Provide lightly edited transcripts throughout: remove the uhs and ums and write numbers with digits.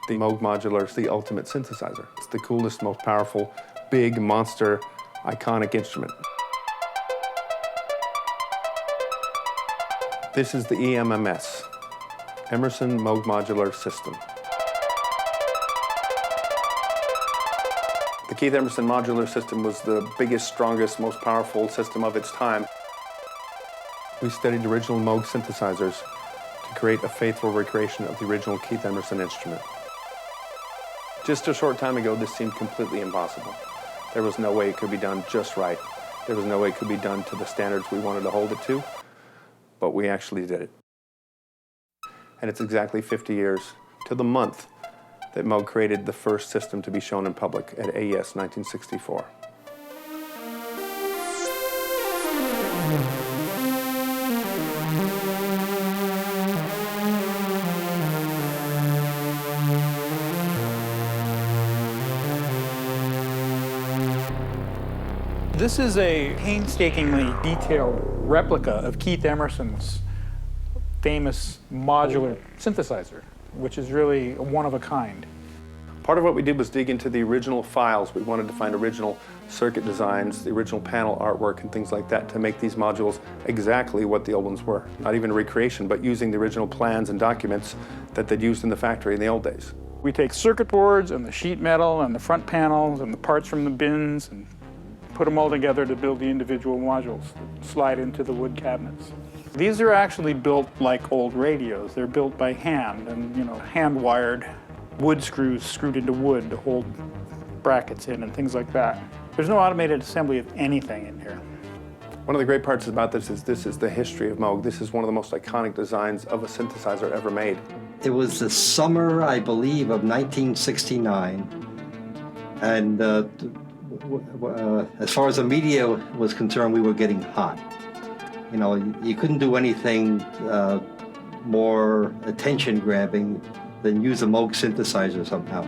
The Moog Modular is the ultimate synthesizer. It's the coolest, most powerful, big, monster, iconic instrument. This is the EMMS, Emerson Moog Modular System. The Keith Emerson Modular System was the biggest, strongest, most powerful system of its time. We studied original Moog synthesizers to create a faithful recreation of the original Keith Emerson instrument. Just a short time ago, this seemed completely impossible. There was no way it could be done just right. There was no way it could be done to the standards we wanted to hold it to, but we actually did it. And it's exactly 50 years to the month that Moog created the first system to be shown in public at AES 1964. This is a painstakingly detailed replica of Keith Emerson's famous modular synthesizer, which is really one of a kind. Part of what we did was dig into the original files. We wanted to find original circuit designs, the original panel artwork and things like that to make these modules exactly what the old ones were. Not even a recreation, but using the original plans and documents that they'd used in the factory in the old days. We take circuit boards and the sheet metal and the front panels and the parts from the bins and put them all together to build the individual modules that slide into the wood cabinets. These are actually built like old radios. They're built by hand and, hand-wired wood screws screwed into wood to hold brackets in and things like that. There's no automated assembly of anything in here. One of the great parts about this is the history of Moog. This is one of the most iconic designs of a synthesizer ever made. It was the summer, I believe, of 1969, and as far as the media was concerned, we were getting hot. You couldn't do anything more attention-grabbing than use a Moog synthesizer somehow.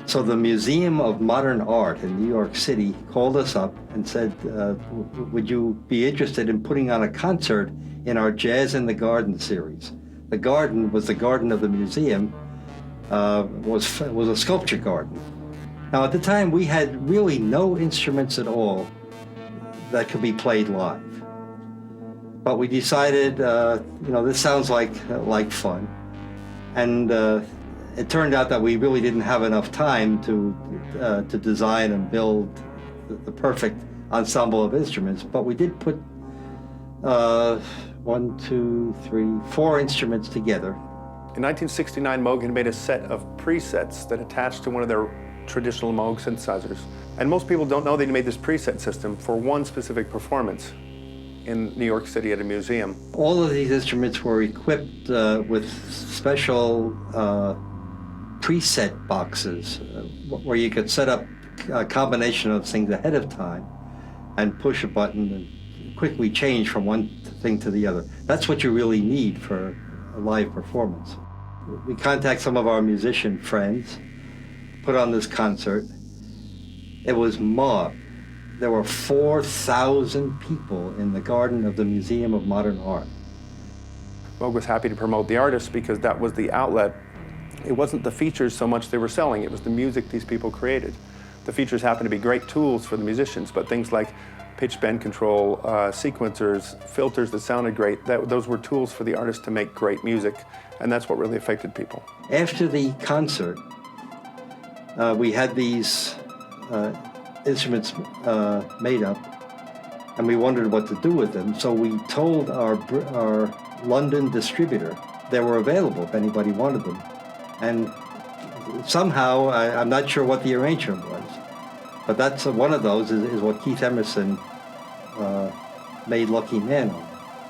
So the Museum of Modern Art in New York City called us up and said, would you be interested in putting on a concert in our Jazz in the Garden series? The garden was the garden of the museum, was a sculpture garden. Now, at the time, we had really no instruments at all that could be played live. But we decided, this sounds like fun. And it turned out that we really didn't have enough time to design and build the perfect ensemble of instruments. But we did put 4 instruments together. In 1969, Moog had made a set of presets that attached to one of their traditional Moog synthesizers. And most people don't know they made this preset system for one specific performance in New York City at a museum. All of these instruments were equipped with special preset boxes where you could set up a combination of things ahead of time and push a button and quickly change from one thing to the other. That's what you really need for a live performance. We contact some of our musician friends, put on this concert. It was mobbed. There were 4,000 people in the garden of the Museum of Modern Art. Moog was happy to promote the artists because that was the outlet. It wasn't the features so much they were selling, it was the music these people created. The features happened to be great tools for the musicians, but things like pitch bend control, sequencers, filters that sounded great, those were tools for the artists to make great music, and that's what really affected people. After the concert, we had these instruments made up, and we wondered what to do with them. So we told our London distributor they were available if anybody wanted them. And somehow, I'm not sure what the arrangement was, but that's one of those is what Keith Emerson made Lucky Man on.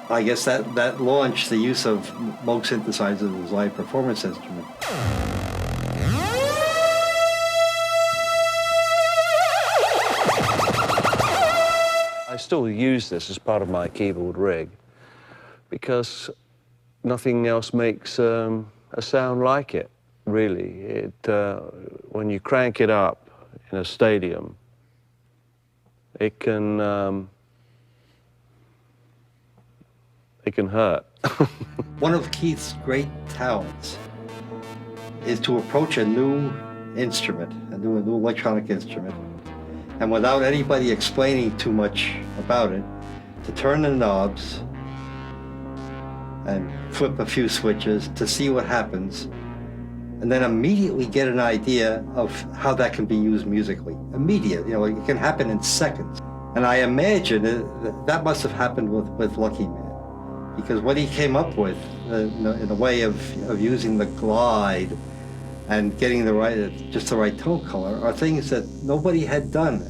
I guess that launched the use of Moog synthesizers as live performance instrument. I still use this as part of my keyboard rig because nothing else makes a sound like it, really. When you crank it up in a stadium, it can hurt. One of Keith's great talents is to approach a new instrument, a new electronic instrument, and without anybody explaining too much about it, to turn the knobs and flip a few switches to see what happens, and then immediately get an idea of how that can be used musically. Immediate, you know, it can happen in seconds. And I imagine that must have happened with Lucky Man, because what he came up with in a way of using the glide and getting just the right tone color are things that nobody had done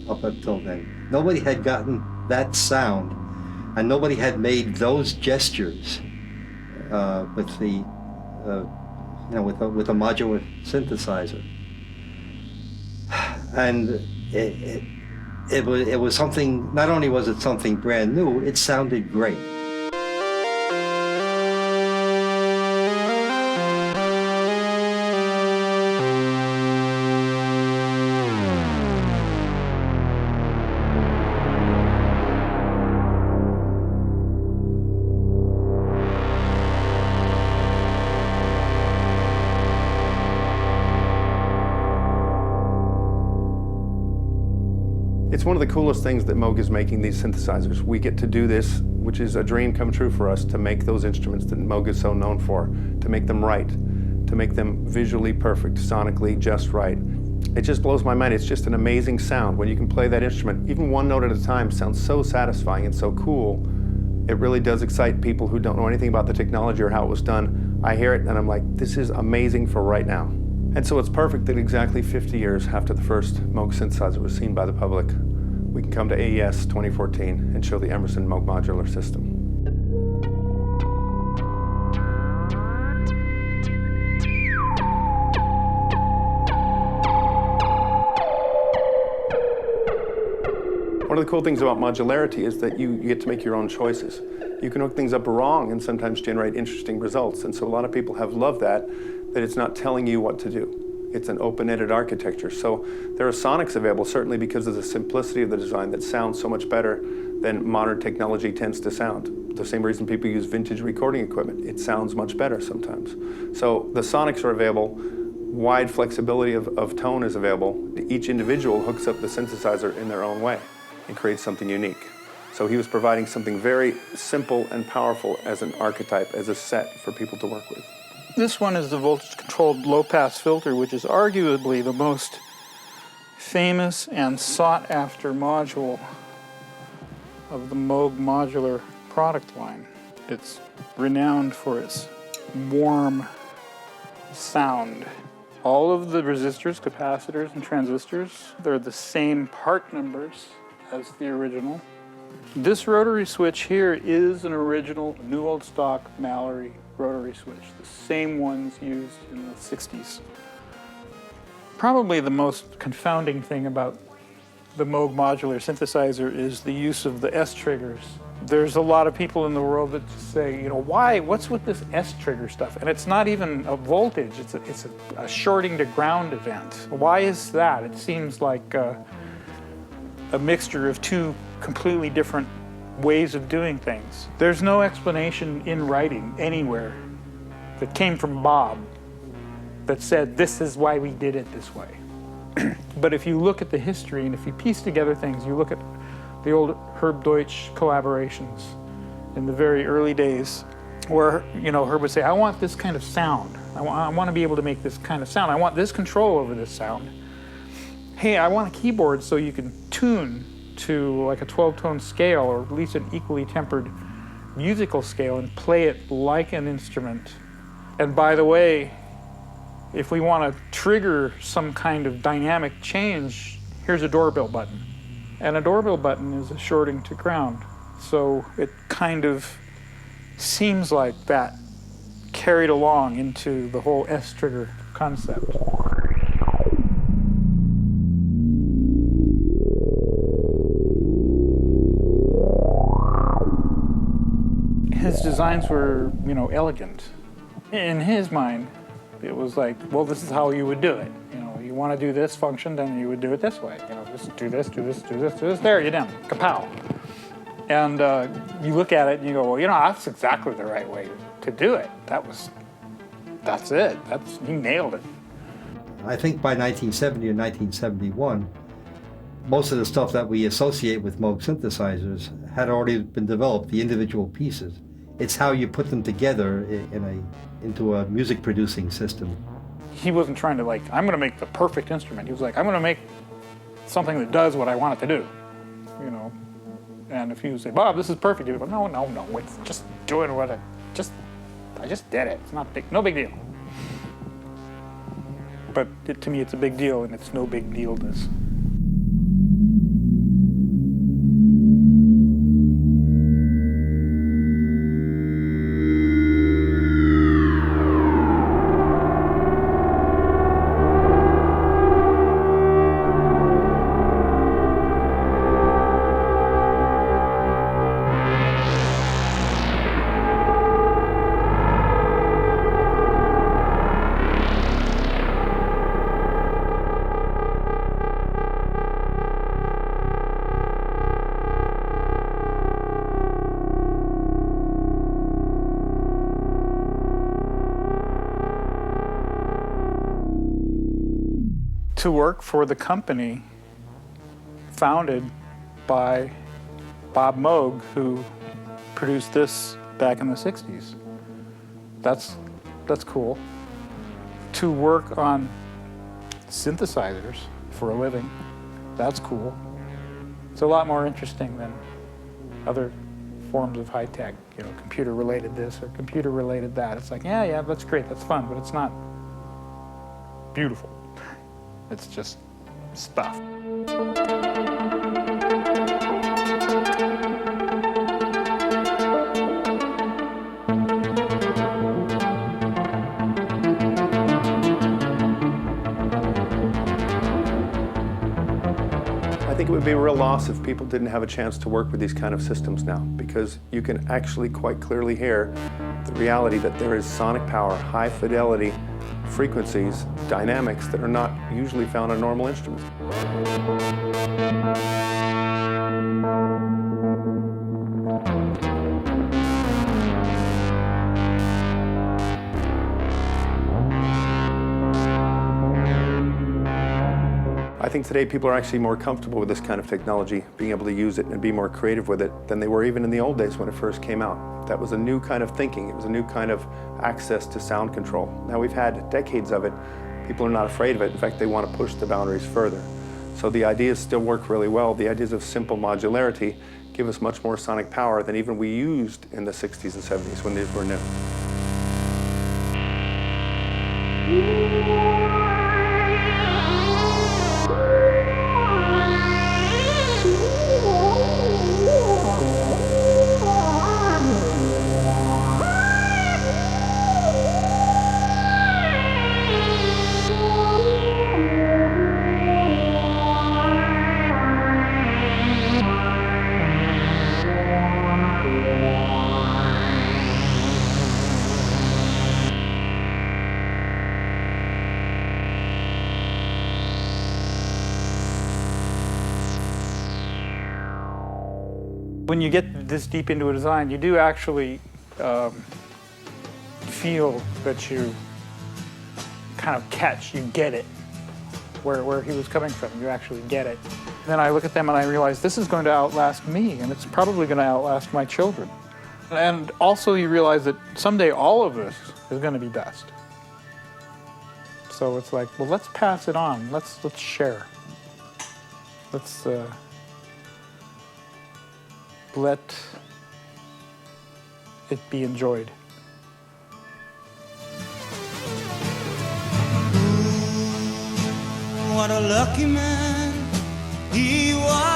up until then. Nobody had gotten that sound, and nobody had made those gestures with the with a modular synthesizer. And it was something. Not only was it something brand new, it sounded great. It's one of the coolest things that Moog is making these synthesizers. We get to do this, which is a dream come true for us, to make those instruments that Moog is so known for, to make them right, to make them visually perfect, sonically just right. It just blows my mind. It's just an amazing sound. When you can play that instrument, even one note at a time, sounds so satisfying and so cool. It really does excite people who don't know anything about the technology or how it was done. I hear it and I'm like, this is amazing for right now. And so it's perfect that exactly 50 years after the first Moog synthesizer was seen by the public, we can come to AES 2014 and show the Emerson Moog modular system. One of the cool things about modularity is that you get to make your own choices. You can hook things up wrong and sometimes generate interesting results. And so a lot of people have loved that it's not telling you what to do. It's an open-ended architecture. So there are sonics available, certainly because of the simplicity of the design, that sounds so much better than modern technology tends to sound. The same reason people use vintage recording equipment. It sounds much better sometimes. So the sonics are available. Wide flexibility of tone is available. Each individual hooks up the synthesizer in their own way and creates something unique. So he was providing something very simple and powerful as an archetype, as a set for people to work with. This one is the voltage-controlled low-pass filter, which is arguably the most famous and sought-after module of the Moog modular product line. It's renowned for its warm sound. All of the resistors, capacitors, and transistors, they're the same part numbers as the original. This rotary switch here is an original New Old Stock Mallory rotary switch, the same ones used in the 60s. Probably the most confounding thing about the Moog modular synthesizer is the use of the S triggers. There's a lot of people in the world that say, you know, why? What's with this S trigger stuff? And it's not even a voltage, it's a shorting to ground event. Why is that? It seems like a mixture of two completely different ways of doing things. There's no explanation in writing anywhere that came from Bob that said this is why we did it this way. But if you look at the history and if you piece together things, you look at the old Herb Deutsch collaborations in the very early days where, you know, Herb would say, I want this kind of sound. I want to be able to make this kind of sound. I want this control over this sound. Hey, I want a keyboard so you can tune to like a 12-tone scale, or at least an equally tempered musical scale, and play it like an instrument. And by the way, if we want to trigger some kind of dynamic change, here's a doorbell button. And a doorbell button is a shorting to ground. So it kind of seems like that carried along into the whole S trigger concept. His designs were, you know, elegant. In his mind, it was like, well, this is how you would do it. You know, you want to do this function, then you would do it this way. You know, just do this, do this, do this, do this. There, you're done. Kapow. And you look at it and you go, well, you know, that's exactly the right way to do it. That was that's it. He nailed it. I think by 1970 or 1971, most of the stuff that we associate with Moog synthesizers had already been developed, the individual pieces. It's how you put them together into a music producing system. He wasn't trying to I'm going to make the perfect instrument. He was like, I'm going to make something that does what I want it to do, you know. And if you say, Bob, this is perfect, he'd go, no, it's just doing what I just did it. It's not no big deal. But to me, it's a big deal, and it's no big deal-ness. To work for the company founded by Bob Moog, who produced this back in the 60s. That's cool. To work on synthesizers for a living, that's cool. It's a lot more interesting than other forms of high tech, you know, computer-related this or computer-related that. It's like, yeah, that's great, that's fun, but it's not beautiful. It's just stuff. I think it would be a real loss if people didn't have a chance to work with these kind of systems now, because you can actually quite clearly hear the reality that there is sonic power, high fidelity, frequencies, dynamics that are not usually found on normal instruments. I think today people are actually more comfortable with this kind of technology, being able to use it and be more creative with it than they were even in the old days when it first came out. That was a new kind of thinking. It was a new kind of access to sound control. Now we've had decades of it. People are not afraid of it. In fact, they want to push the boundaries further. So the ideas still work really well. The ideas of simple modularity give us much more sonic power than even we used in the 60s and 70s when these were new. When you get this deep into a design, you do actually feel that you kind of catch, you get it, where he was coming from. You actually get it. Then I look at them and I realize this is going to outlast me, and it's probably going to outlast my children. And also you realize that someday all of this is going to be dust. So it's like, well, let's pass it on. Let's share. Let's let it be enjoyed. What a lucky man he was.